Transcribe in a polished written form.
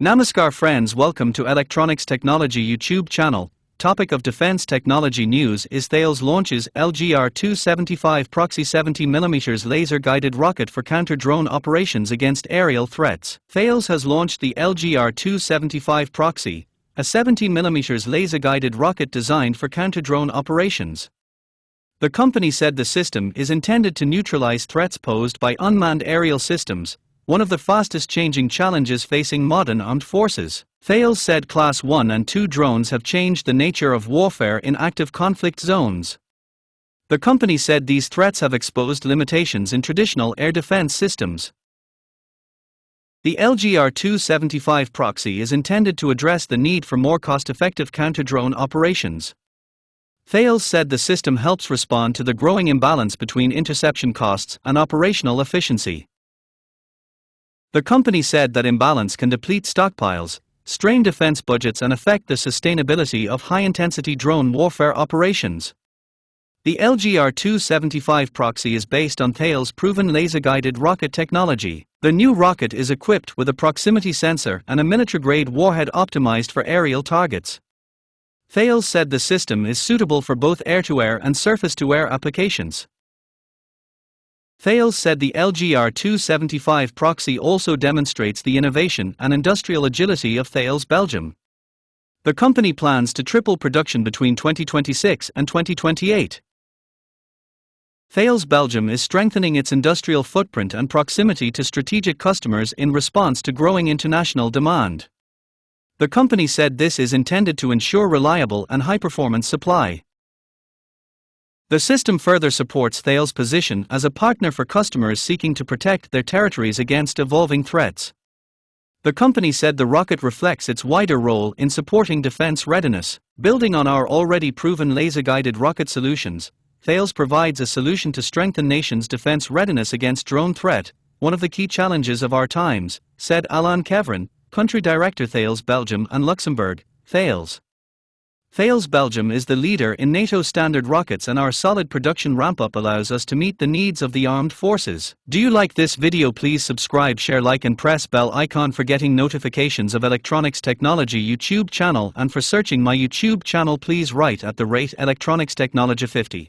Namaskar friends, welcome to Electronics Technology YouTube channel. Topic of defense technology news is Thales launches LGR275 Proxy 70mm laser-guided rocket for counter-drone operations against aerial threats. Thales has launched the LGR275 Proxy, a 70mm laser-guided rocket designed for counter-drone operations. The company said the system is intended to neutralize threats posed by unmanned aerial systems, one of the fastest changing challenges facing modern armed forces. Thales said Class 1 and 2 drones have changed the nature of warfare in active conflict zones. The company said these threats have exposed limitations in traditional air defense systems. The LGR275 Proxy is intended to address the need for more cost-effective counter-drone operations. Thales said the system helps respond to the growing imbalance between interception costs and operational efficiency. The company said that imbalance can deplete stockpiles, strain defense budgets and affect the sustainability of high-intensity drone warfare operations. The LGR275 Proxy is based on Thales' proven laser-guided rocket technology. The new rocket is equipped with a proximity sensor and a military-grade warhead optimized for aerial targets. Thales said the system is suitable for both air-to-air and surface-to-air applications. Thales said the LGR275 Proxy also demonstrates the innovation and industrial agility of Thales Belgium. The company plans to triple production between 2026 and 2028. Thales Belgium is strengthening its industrial footprint and proximity to strategic customers in response to growing international demand. The company said this is intended to ensure reliable and high-performance supply. The system further supports Thales' position as a partner for customers seeking to protect their territories against evolving threats. The company said the rocket reflects its wider role in supporting defense readiness. Building on our already proven laser-guided rocket solutions, Thales provides a solution to strengthen nations' defense readiness against drone threat, one of the key challenges of our times, said Alain Kevrin, Country Director Thales Belgium and Luxembourg. Thales Belgium is the leader in NATO standard rockets, and our solid production ramp-up allows us to meet the needs of the armed forces. Do you like this video? Please subscribe, share, like and press bell icon for getting notifications of Electronics Technology YouTube channel, and for searching my YouTube channel please write @Electronics Technology 50.